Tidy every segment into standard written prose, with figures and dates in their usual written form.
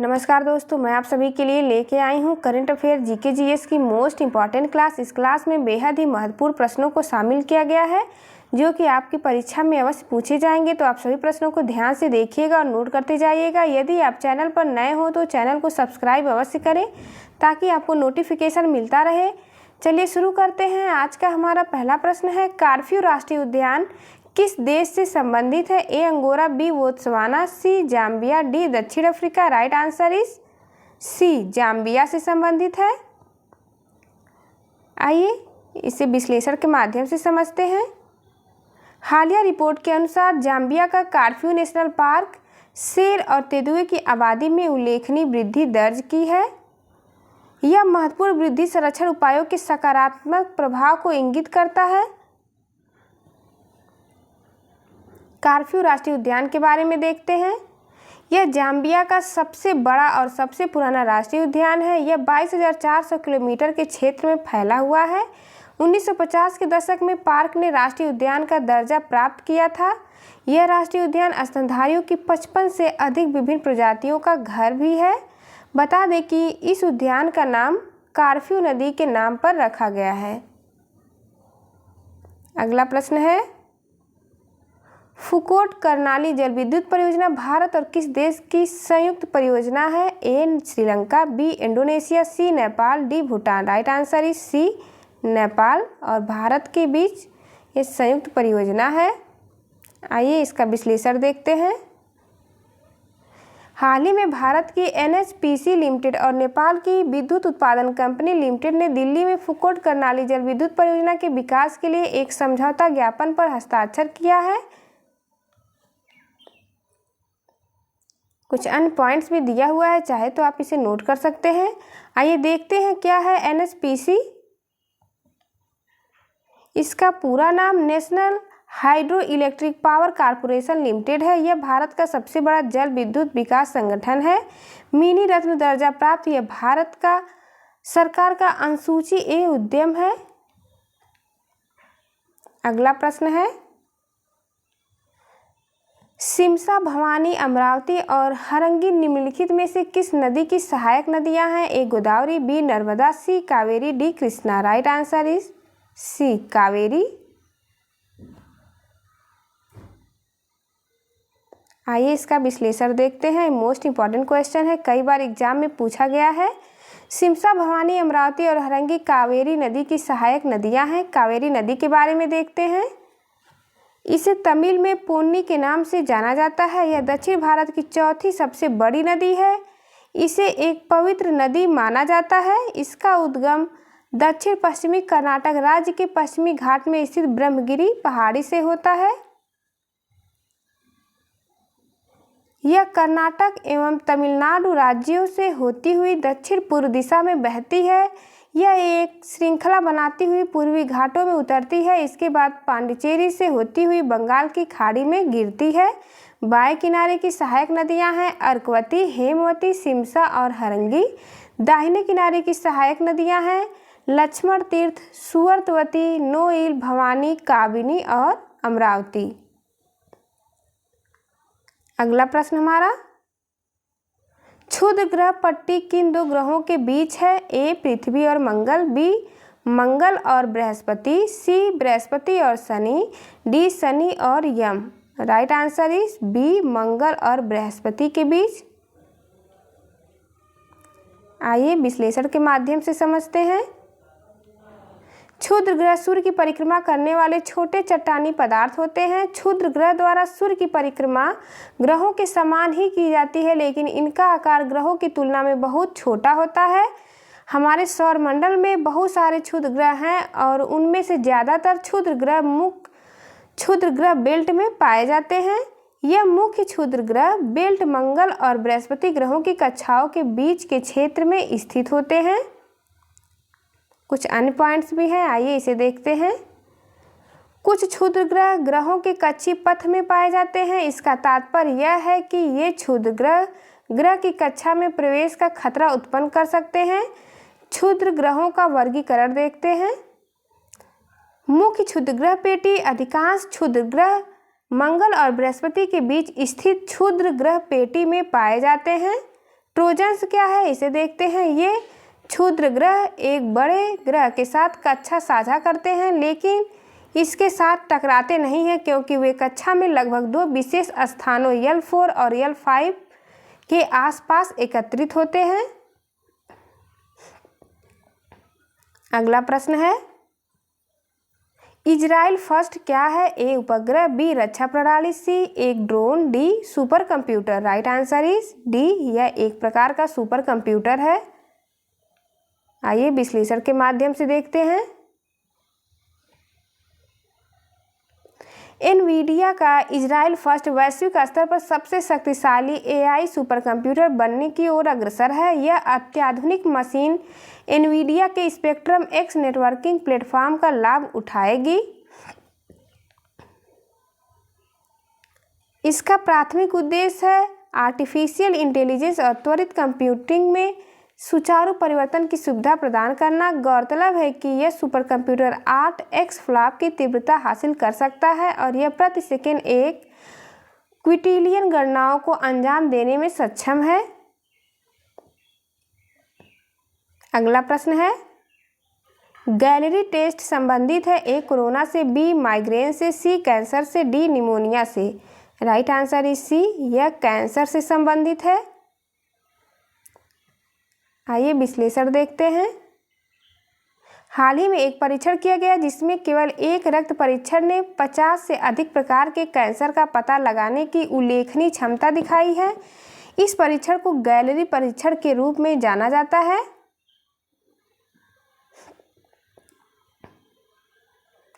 नमस्कार दोस्तों, मैं आप सभी के लिए लेके आई हूँ करंट अफेयर जीके जीएस की मोस्ट इम्पॉर्टेंट क्लास। इस क्लास में बेहद ही महत्वपूर्ण प्रश्नों को शामिल किया गया है जो कि आपकी परीक्षा में अवश्य पूछे जाएंगे। तो आप सभी प्रश्नों को ध्यान से देखिएगा और नोट करते जाइएगा। यदि आप चैनल पर नए हो तो चैनल को सब्सक्राइब अवश्य करें ताकि आपको नोटिफिकेशन मिलता रहे। चलिए शुरू करते हैं। आज का हमारा पहला प्रश्न है, कर्फ्यू राष्ट्रीय उद्यान किस देश से संबंधित है? A Angola, B Botswana, C Zambia, D दक्षिण Africa. Right answer is C, Zambia से संबंधित है। आइए इसे विश्लेषण के माध्यम से समझते हैं। हालिया रिपोर्ट के अनुसार जाम्बिया का कर्फ्यू नेशनल पार्क शेर और तेंदुए की आबादी में उल्लेखनीय वृद्धि दर्ज की है। यह महत्वपूर्ण वृद्धि संरक्षण उपायों के सकारात्मक प्रभाव को इंगित करता है। कर्फ्यू राष्ट्रीय उद्यान के बारे में देखते हैं। यह जाम्बिया का सबसे बड़ा और सबसे पुराना राष्ट्रीय उद्यान है। यह 22,400 किलोमीटर के क्षेत्र में फैला हुआ है। 1950 के दशक में पार्क ने राष्ट्रीय उद्यान का दर्जा प्राप्त किया था। यह राष्ट्रीय उद्यान स्तनधारियों की 55 से अधिक विभिन्न प्रजातियों का घर भी है। बता दें कि इस उद्यान का नाम कर्फ्यू नदी के नाम पर रखा गया है। अगला प्रश्न है, फुकोट कर्नाली जल विद्युत परियोजना भारत और किस देश की संयुक्त परियोजना है? A Sri Lanka, B Indonesia, C Nepal, D Bhutan. Right answer is C, Nepal और भारत के बीच ये संयुक्त परियोजना है। आइए इसका विश्लेषण देखते हैं। हाल ही में भारत की एनएचपीसी लिमिटेड और नेपाल की विद्युत उत्पादन कंपनी लिमिटेड ने दिल्ली में फुकोट कर्नाली जल विद्युत परियोजना के विकास के लिए एक समझौता ज्ञापन पर हस्ताक्षर किया है। कुछ अन्य पॉइंट्स भी दिया हुआ है, चाहे तो आप इसे नोट कर सकते हैं। आइए देखते हैं क्या है एनएचपीसी। इसका पूरा नाम national hydro electric power corporation limited है। यह भारत का सबसे बड़ा जल विद्युत विकास संगठन है। मिनी रत्न दर्जा प्राप्त यह भारत का सरकार का अनुसूची ए उद्यम है। अगला प्रश्न है, सिमसा, भवानी, अमरावती और हरंगी निम्नलिखित में से किस नदी की सहायक नदियां हैं? A Godavari, B Narmada, C Kaveri, D Krishna. Right answer is C, Kaveri. आइए इसका विश्लेषण देखते हैं। मोस्ट इंपॉर्टेंट क्वेश्चन है, कई बार एग्जाम में पूछा गया है। सिमसा, भवानी, अमरावती और हरंगी कावेरी नदी की सहायक नदियां हैं। कावेरी नदी के बारे में देखते हैं। इसे तमिल में पोन्नी के नाम से जाना जाता है। यह दक्षिण भारत की चौथी सबसे बड़ी नदी है। इसे एक पवित्र नदी माना जाता है। इसका उद्गम दक्षिण पश्चिमी कर्नाटक राज्य के पश्चिमी घाट में स्थित ब्रह्मगिरी पहाड़ी से होता है। यह कर्नाटक एवं तमिलनाडु राज्यों से होती हुई दक्षिण पूर्व दिशा में बहती है। यह एक श्रृंखला बनाती हुई पूर्वी घाटों में उतरती है। इसके बाद पांडिचेरी से होती हुई बंगाल की खाड़ी में गिरती है। बाएं किनारे की सहायक नदियां हैं अर्कवती, हेमवती, सिमसा और हरंगी। दाहिने किनारे की सहायक नदियां हैं लक्ष्मण तीर्थ, सुवर्तवती, नोइल, भवानी, काबिनी और अमरावती। अगला प्रश्न हमारा, क्षुद्र ग्रह पट्टी किन दो ग्रहों के बीच है? ए पृथ्वी और मंगल, बी मंगल और बृहस्पति, सी बृहस्पति और शनि, डी शनि और यम। राइट आंसर इज बी, मंगल और बृहस्पति के बीच। आइए विश्लेषण के माध्यम से समझते हैं। क्षुद्र ग्रह सूर्य की परिक्रमा करने वाले छोटे चट्टानी पदार्थ होते हैं। क्षुद्र ग्रह द्वारा सूर्य की परिक्रमा ग्रहों के समान ही की जाती है, लेकिन इनका आकार ग्रहों की तुलना में बहुत छोटा होता है। हमारे सौरमंडल में बहुत सारे क्षुद्र ग्रह हैं और उनमें से ज़्यादातर क्षुद्र ग्रह मुख्य क्षुद्र ग्रह बेल्ट में पाए जाते हैं। यह मुख्य क्षुद्र ग्रह बेल्ट मंगल और बृहस्पति ग्रहों की कक्षाओं के बीच के क्षेत्र में स्थित होते हैं। कुछ अन्य पॉइंट्स भी हैं, आइए इसे देखते हैं। कुछ क्षुद्र ग्रह ग्रहों के कक्षीय पथ में पाए जाते हैं। इसका तात्पर्य यह है कि ये क्षुद्र ग्रह की कक्षा में प्रवेश का खतरा उत्पन्न कर सकते हैं। क्षुद्र ग्रहों का वर्गीकरण देखते हैं। मुख्य क्षुद्र ग्रह पेटी अधिकांश क्षुद्र ग्रह मंगल और बृहस्पति के बीच स्थित क्षुद्र ग्रह पेटी में पाए जाते हैं। ट्रोजन्स क्या है इसे देखते हैं। ये क्षुद्र ग्रह एक बड़े ग्रह के साथ कक्षा साझा करते हैं, लेकिन इसके साथ टकराते नहीं हैं क्योंकि वे कक्षा में लगभग दो विशेष स्थानों L4 और L5 के आसपास एकत्रित होते हैं। अगला प्रश्न है, इजराइल फर्स्ट क्या है? ए उपग्रह, बी रक्षा प्रणाली, सी एक drone, D super computer. Right answer is D, यह एक प्रकार का सुपर कंप्यूटर है। आइए विश्लेषण के माध्यम से देखते हैं। एनवीडिया का इजराइल फर्स्ट वैश्विक स्तर पर सबसे शक्तिशाली AI सुपर कंप्यूटर बनने की ओर अग्रसर है। यह अत्याधुनिक मशीन एनवीडिया के स्पेक्ट्रम X नेटवर्किंग प्लेटफॉर्म का लाभ उठाएगी। इसका प्राथमिक उद्देश्य है आर्टिफिशियल इंटेलिजेंस और त्वरित कंप्यूटिंग में सुचारू परिवर्तन की सुविधा प्रदान करना। गौरतलब है कि यह सुपर कंप्यूटर 8 एक्सफ्लॉप की तीव्रता हासिल कर सकता है और यह प्रति सेकंड 1 क्विंटिलियन गणनाओं को अंजाम देने में सक्षम है। अगला प्रश्न है, गैलरी टेस्ट संबंधित है। ए कोरोना से, बी माइग्रेन से, सी कैंसर से, डी निमोनिया से। राइट आंसर इज सी, यह कैंसर से संबंधित है। आइए विश्लेषण देखते हैं। हाल ही में एक परीक्षण किया गया जिसमें केवल एक रक्त परीक्षण ने 50 से अधिक प्रकार के कैंसर का पता लगाने की उल्लेखनीय क्षमता दिखाई है। इस परीक्षण को गैलरी परीक्षण के रूप में जाना जाता है।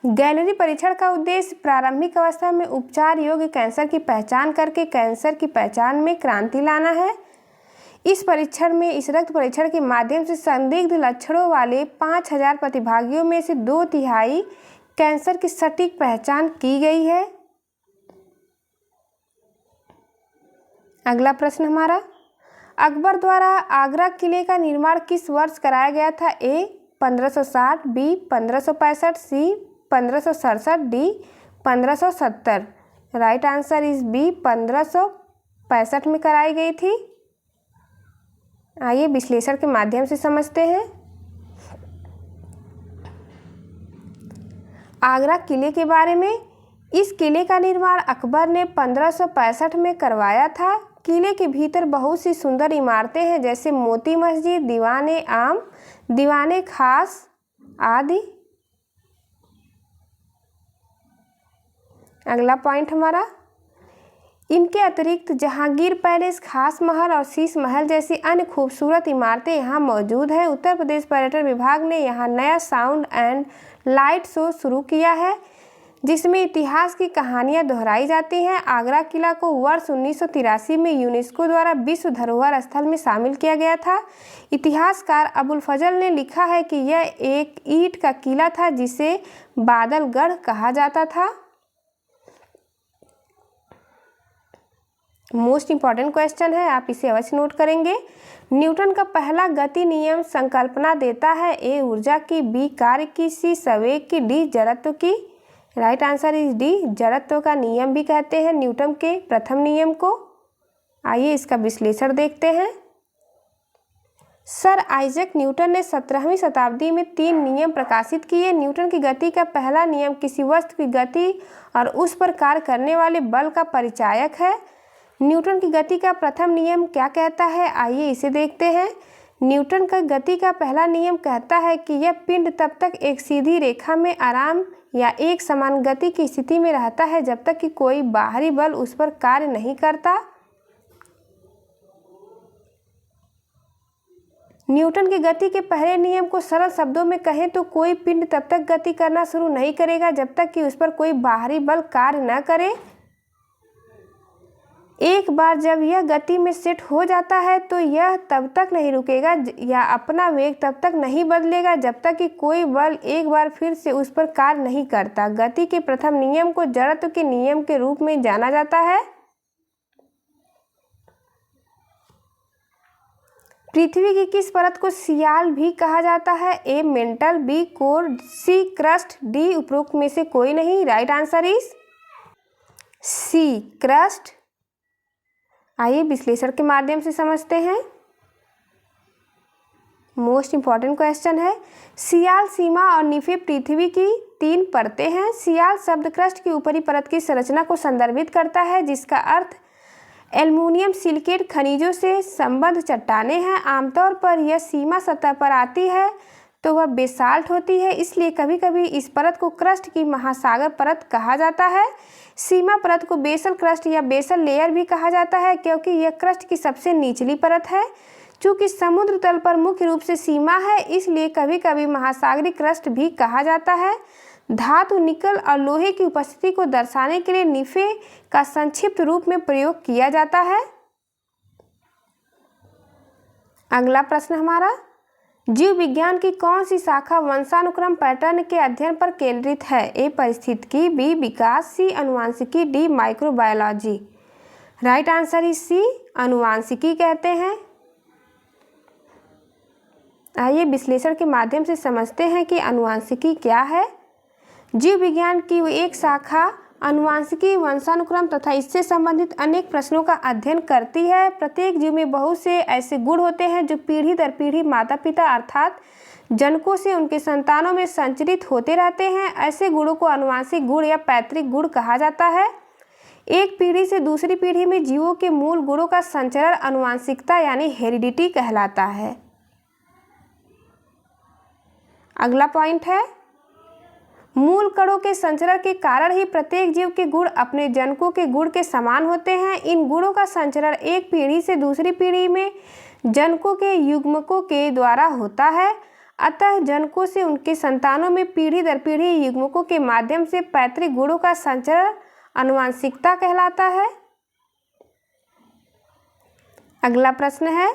गैलरी परीक्षण का उद्देश्य प्रारंभिक अवस्था में उपचार योग्य कैंसर की पहचान करके कैंसर की पहचान में क्रांति लाना है। इस रक्त परीक्षण के माध्यम से संदिग्ध लक्षणों वाले 5000 प्रतिभागियों में से 2/3 कैंसर की सटीक पहचान की गई है। अगला प्रश्न हमारा, अकबर द्वारा आगरा किले का निर्माण किस वर्ष कराया गया था? A 1560, B 1565, C 1567, D 1570। Right answer is B, 1565 में कराई गई थी। आइए विश्लेषण के माध्यम से समझते हैं। आगरा किले के बारे में, इस किले का निर्माण अकबर ने 1565 में करवाया था। किले के भीतर बहुत सी सुंदर इमारतें हैं जैसे मोती मस्जिद, दीवाने आम, दीवाने खास आदि। अगला पॉइंट हमारा, इनके अतिरिक्त जहांगीर पैलेस, खास महल और शीश महल जैसी अन्य खूबसूरत इमारतें यहाँ मौजूद हैं। उत्तर प्रदेश पर्यटन विभाग ने यहाँ नया साउंड एंड लाइट शो शुरू किया है जिसमें इतिहास की कहानियाँ दोहराई जाती हैं। आगरा किला को वर्ष 1983 में यूनेस्को द्वारा विश्व धरोहर स्थल में शामिल किया गया था। इतिहासकार अबुल फजल ने लिखा है कि यह एक ईंट का किला था जिसे बादलगढ़ कहा जाता था। मोस्ट इंपॉर्टेंट क्वेश्चन है, आप इसे अवश्य नोट करेंगे। न्यूटन का पहला गति नियम संकल्पना देता है। ए ऊर्जा की, बी कार्य की, सी संवेग की, डी जड़त्व की। राइट आंसर इज डी, जड़त्व का नियम भी कहते हैं न्यूटन के प्रथम नियम को। आइए इसका विश्लेषण देखते हैं। सर आइजैक न्यूटन ने 17वीं शताब्दी में 3 नियम प्रकाशित किए। न्यूटन की गति का पहला नियम किसी वस्तु की गति और उस पर कार्य करने वाले बल का परिचायक है। न्यूटन की गति का प्रथम नियम क्या कहता है? आइए इसे देखते हैं। न्यूटन का गति का पहला नियम कहता है कि यह पिंड तब तक एक सीधी रेखा में आराम या एक समान गति की स्थिति में रहता है जब तक कि कोई बाहरी बल उस पर कार्य नहीं करता। न्यूटन की गति के पहले नियम को सरल शब्दों में कहें तो कोई पिंड तब तक गति करना शुरू नहीं करेगा जब तक कि उस पर कोई बाहरी बल कार्य न करे। एक बार जब यह गति में सेट हो जाता है तो यह तब तक नहीं रुकेगा या अपना वेग तब तक नहीं बदलेगा जब तक कि कोई बल एक बार फिर से उस पर कार्य नहीं करता। गति के प्रथम नियम को जड़त्व के नियम के रूप में जाना जाता है। पृथ्वी की किस परत को सियाल भी कहा जाता है? A mantle, B core, C crust, D उपरोक्त में से कोई नहीं। Right answer is C crust. आइए विश्लेषण के माध्यम से समझते हैं। मोस्ट इम्पॉर्टेंट क्वेश्चन है। सियाल सीमा और निफे पृथ्वी की 3 परतें हैं। सियाल शब्द क्रस्ट की ऊपरी परत की संरचना को संदर्भित करता है जिसका अर्थ एल्युमिनियम सिलिकेट खनिजों से संबद्ध चट्टानें हैं। आमतौर पर यह सीमा सतह पर आती है तो वह बेसाल्ट होती है, इसलिए कभी कभी इस परत को क्रस्ट की महासागर परत कहा जाता है। सीमा परत को बेसल क्रस्ट या बेसल लेयर भी कहा जाता है क्योंकि यह क्रस्ट की सबसे निचली परत है। चूँकि समुद्र तल पर मुख्य रूप से सीमा है, इसलिए कभी कभी महासागरीय क्रस्ट भी कहा जाता है। धातु, निकल और लोहे की उपस्थिति को दर्शाने के लिए निफे का संक्षिप्त रूप में प्रयोग किया जाता है। अगला प्रश्न हमारा, जीव विज्ञान की कौन सी शाखा वंशानुक्रम पैटर्न के अध्ययन पर केंद्रित है? ए पारिस्थितिकी, बी विकास, सी आनुवंशिकी, D microbiology. Right answer is C, आनुवंशिकी कहते हैं। आइए विश्लेषण के माध्यम से समझते हैं कि आनुवंशिकी क्या है। जीव विज्ञान की एक शाखा आनुवंशिकी वंशानुक्रम तथा इससे संबंधित अनेक प्रश्नों का अध्ययन करती है। प्रत्येक जीव में बहुत से ऐसे गुण होते हैं जो पीढ़ी दर पीढ़ी माता पिता अर्थात जनकों से उनके संतानों में संचरित होते रहते हैं। ऐसे गुणों को आनुवंशिक गुण या पैतृक गुण कहा जाता है। एक पीढ़ी से दूसरी पीढ़ी में जीवों के मूल गुणों का संचरण आनुवंशिकता यानी हेरिडिटी कहलाता है। अगला पॉइंट है, मूल कणों के संचरण के कारण ही प्रत्येक जीव के गुण अपने जनकों के गुण के समान होते हैं। इन गुणों का संचरण एक पीढ़ी से दूसरी पीढ़ी में जनकों के युग्मकों के द्वारा होता है। अतः जनकों से उनके संतानों में पीढ़ी दर पीढ़ी युग्मकों के माध्यम से पैतृक गुणों का संचरण आनुवंशिकता कहलाता है। अगला प्रश्न है,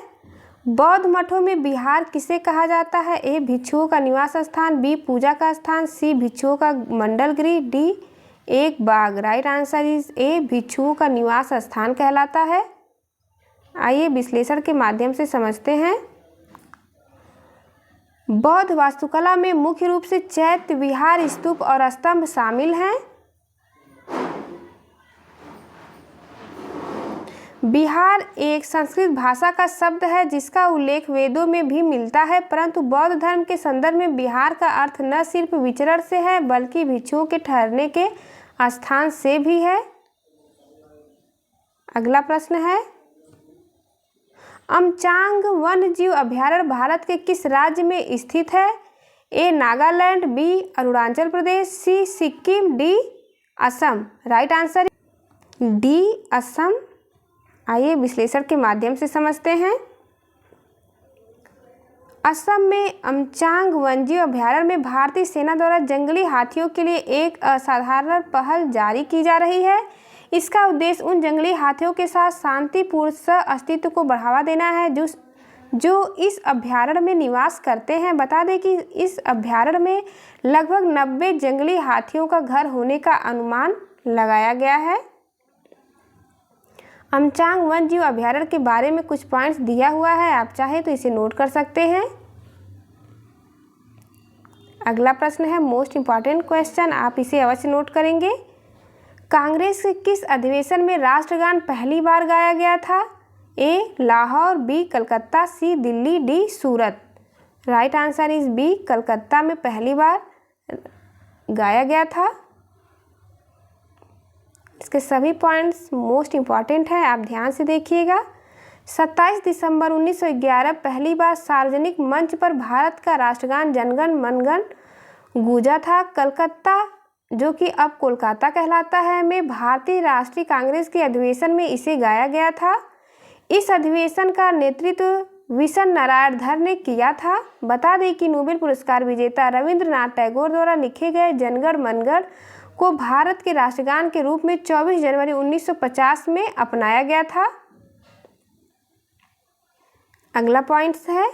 बौद्ध मठों में विहार किसे कहा जाता है? ए भिक्षुओं का निवास स्थान, बी पूजा का स्थान, सी भिक्षुओं का मंडल गृह, डी एक बाग। राइट आंसर इज ए, भिक्षुओं का निवास स्थान कहलाता है। आइए विश्लेषण के माध्यम से समझते हैं। बौद्ध वास्तुकला में मुख्य रूप से चैत्य, विहार, स्तूप और स्तंभ शामिल हैं। विहार एक संस्कृत भाषा का शब्द है जिसका उल्लेख वेदों में भी मिलता है, परंतु बौद्ध धर्म के संदर्भ में विहार का अर्थ न सिर्फ विचरण से है बल्कि भिक्षुओं के ठहरने के स्थान से भी है। अगला प्रश्न है, अमचांग वन्यजीव अभयारण्य भारत के किस राज्य में स्थित है? A Nagaland, B Arunachal Pradesh, C Sikkim, D Assam. Right answer D Assam. आइए विश्लेषण के माध्यम से समझते हैं। असम में अमचांग वन्यजीव अभयारण्य में भारतीय सेना द्वारा जंगली हाथियों के लिए एक असाधारण पहल जारी की जा रही है। इसका उद्देश्य उन जंगली हाथियों के साथ शांतिपूर्ण सह-अस्तित्व को बढ़ावा देना है जो इस अभयारण्य में निवास करते हैं। बता दें कि इस अभयारण्य में लगभग 90 जंगली हाथियों का घर होने का अनुमान लगाया गया है। अमचांग वन्यजीव अभयारण्य के बारे में कुछ पॉइंट्स दिया हुआ है, आप चाहे तो इसे नोट कर सकते हैं। अगला प्रश्न है मोस्ट इम्पॉर्टेंट क्वेश्चन, आप इसे अवश्य नोट करेंगे। कांग्रेस के किस अधिवेशन में राष्ट्रगान पहली बार गाया गया था? A Lahore, B Calcutta, C Delhi, D Surat. Right answer is B, Calcutta में पहली बार गाया गया था। इसके सभी पॉइंट्स मोस्ट इम्पॉर्टेंट है, आप ध्यान से देखिएगा। 27 दिसंबर 1911 पहली बार सार्वजनिक मंच पर भारत का राष्ट्रगान जनगण मनगण गूंजा था। कलकत्ता, जो कि अब कोलकाता कहलाता है, में भारतीय राष्ट्रीय कांग्रेस के अधिवेशन में इसे गाया गया था। इस अधिवेशन का नेतृत्व विशन नारायण धर ने किया था। बता दें कि नोबेल पुरस्कार विजेता रविंद्रनाथ टैगोर द्वारा लिखे गए जनगण मनगण को भारत के राष्ट्रगान के रूप में 24 जनवरी 1950 में अपनाया गया था। अगला पॉइंट्स है,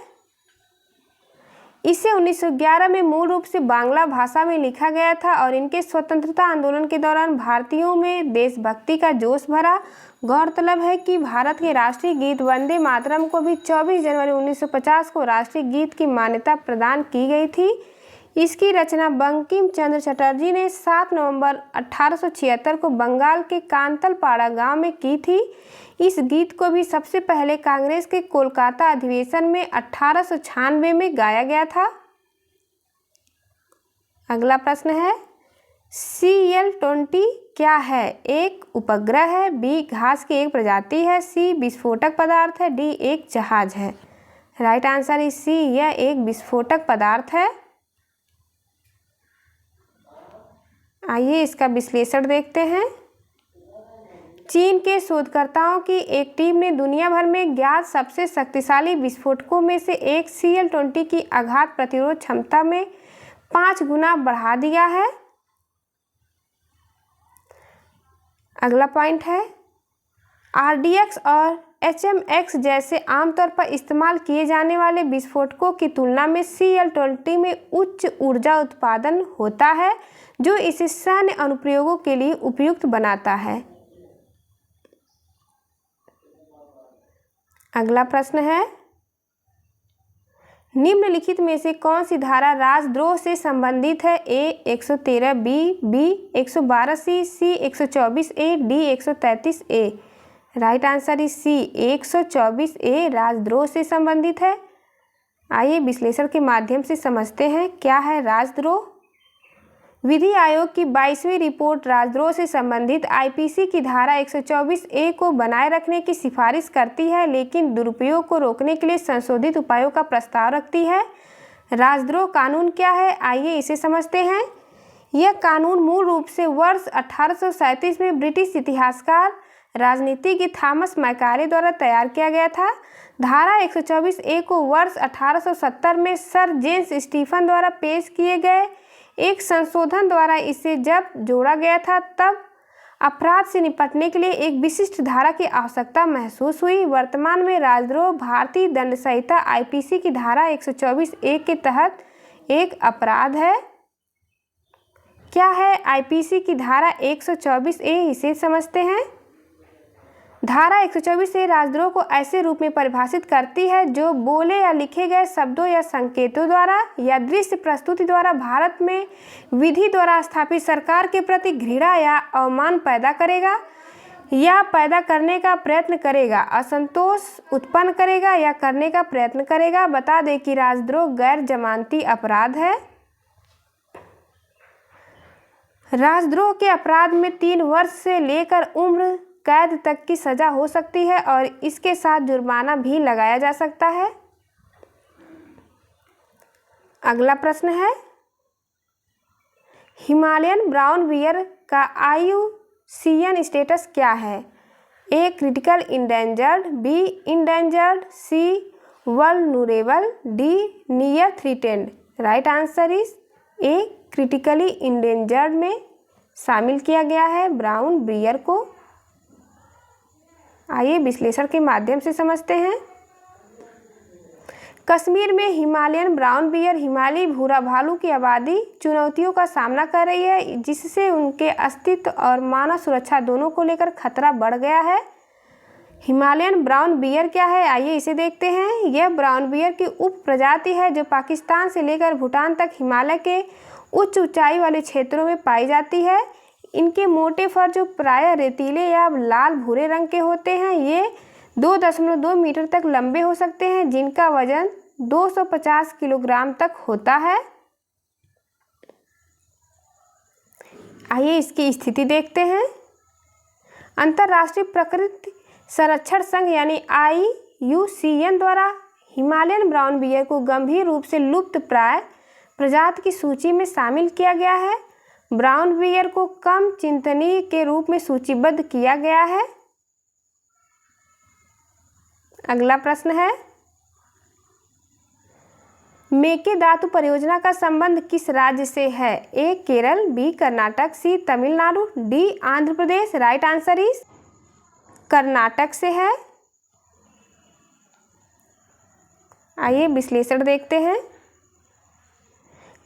इसे 1911 में मूल रूप से बांग्ला भाषा में लिखा गया था और इनके स्वतंत्रता आंदोलन के दौरान भारतीयों में देशभक्ति का जोश भरा। गौरतलब है कि भारत के राष्ट्रीय गीत वंदे मातरम को भी 24 जनवरी 1950 को राष्ट्रीय गीत की मान्यता प्रदान की गई थी। इसकी रचना बंकिम चंद्र चटर्जी ने 7 नवंबर 1876 को बंगाल के कांतलपाड़ा गांव में की थी। इस गीत को भी सबसे पहले कांग्रेस के कोलकाता अधिवेशन में 1896 में गाया गया था। अगला प्रश्न है CL-20 क्या है? एक उपग्रह है, B घास की एक प्रजाति है, C विस्फोटक पदार्थ है, D एक जहाज है। राइट आंसर इज C, यह एक विस्फोटक पदार्थ है। आइए इसका विश्लेषण देखते हैं। चीन के शोधकर्ताओं की एक टीम ने दुनिया भर में ज्ञात सबसे शक्तिशाली विस्फोटकों में से एक CL-20 की आघात प्रतिरोध क्षमता में 5 गुना बढ़ा दिया है। अगला पॉइंट है RDX और HMX जैसे आमतौर पर इस्तेमाल किए जाने वाले विस्फोटकों की तुलना में CL-20 में उच्च ऊर्जा उत्पादन होता है, जो इसे सैन्य अनुप्रयोगों के लिए उपयुक्त बनाता है। अगला प्रश्न है निम्नलिखित में से कौन सी धारा राजद्रोह से संबंधित है? A 113, B 112, C 124, D 133A। Right answer is C 124A राजद्रोह से संबंधित है। आइए विश्लेषण के माध्यम से समझते हैं क्या है राजद्रोह। विधि आयोग की 22वीं रिपोर्ट राजद्रोह से संबंधित IPC की धारा 124A को बनाए रखने की सिफारिश करती है, लेकिन दुरुपयोग को रोकने के लिए संशोधित उपायों का प्रस्ताव रखती है। राजद्रोह कानून क्या है? आइए इसे समझते हैं। यह कानून मूल रूप से वर्ष 1837 में ब्रिटिश इतिहासकार राजनीतिज्ञ थॉमस मैकारे द्वारा तैयार किया गया था। धारा 124A को वर्ष 1870 में सर जेम्स स्टीफन द्वारा पेश किए गए एक संशोधन द्वारा इसे जब जोड़ा गया था, तब अपराध से निपटने के लिए एक विशिष्ट धारा की आवश्यकता महसूस हुई। वर्तमान में राजद्रोह भारतीय दंड संहिता IPC की धारा 124A के तहत एक अपराध है। क्या है IPC की धारा 124A? इसे समझते हैं। धारा 124A राजद्रोह को ऐसे रूप में परिभाषित करती है जो बोले या लिखे गए शब्दों या संकेतों द्वारा या दृश्य प्रस्तुति द्वारा भारत में विधि द्वारा स्थापित सरकार के प्रति घृणा या अवमान पैदा करेगा या पैदा करने का प्रयत्न करेगा, असंतोष उत्पन्न करेगा या करने का प्रयत्न करेगा। बता दें कि राजद्रोह गैर जमानती अपराध है। राजद्रोह के अपराध में 3 वर्ष से लेकर उम्र कैद तक की सजा हो सकती है और इसके साथ जुर्माना भी लगाया जा सकता है। अगला प्रश्न है हिमालयन ब्राउन बियर का IUCN स्टेटस क्या है? A critical endangered, B endangered, C vulnerable, D near threatened. Right answer is A critically endangered में शामिल किया गया है ब्राउन बियर को। आइए विश्लेषण के माध्यम से समझते हैं। कश्मीर में हिमालयन ब्राउन बियर हिमालयी भूरा भालू की आबादी चुनौतियों का सामना कर रही है, जिससे उनके अस्तित्व और मानव सुरक्षा दोनों को लेकर खतरा बढ़ गया है। हिमालयन ब्राउन बियर क्या है? आइए इसे देखते हैं। यह ब्राउन बियर की उप प्रजाति है जो पाकिस्तान से लेकर भूटान तक हिमालय के उच्च ऊंचाई वाले क्षेत्रों में पाई जाती है। इनके मोटे फर जो प्रायः रेतीले या लाल भूरे रंग के होते हैं, ये 2.2 मीटर तक लंबे हो सकते हैं, जिनका वजन 250 किलोग्राम तक होता है। आइए इसकी स्थिति देखते हैं। अंतर्राष्ट्रीय प्रकृति संरक्षण संघ यानी IUCN द्वारा हिमालयन ब्राउन बियर को गंभीर रूप से लुप्त प्राय प्रजाति की सूची में शामिल किया गया है। ब्राउन बियर को कम चिंतनीय के रूप में सूचीबद्ध किया गया है। अगला प्रश्न है मेकेदातु परियोजना का संबंध किस राज्य से है? A Kerala, B Karnataka, C Tamil Nadu, D Andhra Pradesh. Right answer is Karnataka से है। आइए विश्लेषण देखते हैं।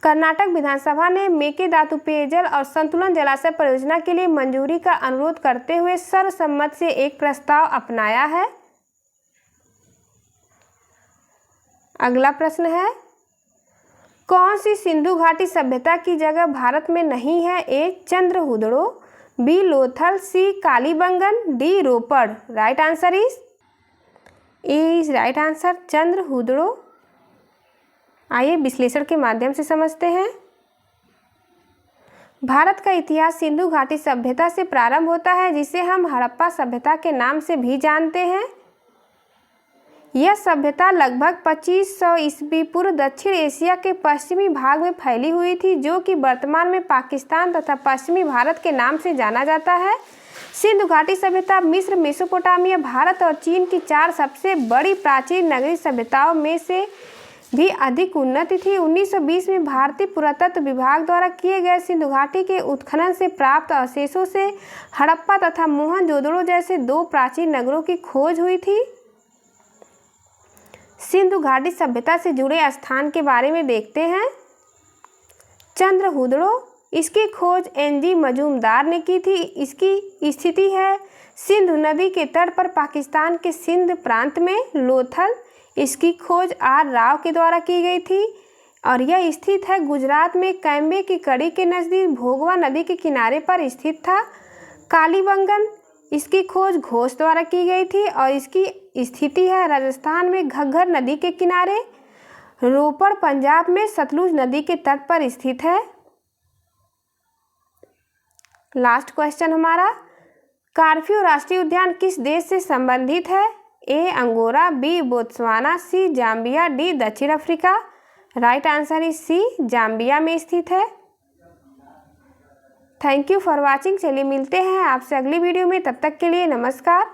कर्नाटक विधानसभा ने मेकेदातु पेयजल और संतुलन जलाशय परियोजना के लिए मंजूरी का अनुरोध करते हुए सर्वसम्मति से एक प्रस्ताव अपनाया है। अगला प्रश्न है कौन सी सिंधु घाटी सभ्यता की जगह भारत में नहीं है? A Chanhudaro, B Lothal, C Kalibangan, D Ropar. Right answer is right answer Chanhudaro. आइए विश्लेषण के माध्यम से समझते हैं। भारत का इतिहास सिंधु घाटी सभ्यता से प्रारंभ होता है, जिसे हम हड़प्पा सभ्यता के नाम से भी जानते हैं। यह सभ्यता लगभग 2500 ईस्वी पूर्व दक्षिण एशिया के पश्चिमी भाग में फैली हुई थी, जो कि वर्तमान में पाकिस्तान तथा पश्चिमी भारत के नाम से जाना जाता है। सिंधु घाटी सभ्यता मिस्र, मेसोपोटामिया, भारत और चीन की 4 सबसे बड़ी प्राचीन नगरीय सभ्यताओं में से भी अधिक उन्नत थी। 1920 में भारतीय पुरातत्व विभाग द्वारा किए गए सिंधु घाटी के उत्खनन से प्राप्त अवशेषों से हड़प्पा तथा मोहनजोदड़ो जैसे 2 प्राचीन नगरों की खोज हुई थी। सिंधु घाटी सभ्यता से जुड़े स्थान के बारे में देखते हैं। चंद्रहुदड़ो, इसकी खोज एन.जी. मजूमदार ने की थी। इसकी स्थिति है सिंधु नदी के तट पर पाकिस्तान के सिंध प्रांत में। लोथल, इसकी खोज आर राव के द्वारा की गई थी और यह स्थित है गुजरात में कैम्बे की कड़ी के नज़दीक भोगवा नदी के किनारे पर स्थित था। कालीबंगन, इसकी खोज घोष द्वारा की गई थी और इसकी स्थिति है राजस्थान में घग्गर नदी के किनारे। रोपड़ पंजाब में सतलुज नदी के तट पर स्थित है। लास्ट क्वेश्चन हमारा, कार्फियू राष्ट्रीय उद्यान किस देश से संबंधित है? A Angola, B Botswana, C Zambia, D दक्षिण Africa. Right answer is C, Zambia में स्थित है। Thank you for watching. चलिए मिलते हैं आपसे अगली वीडियो में, तब तक के लिए नमस्कार।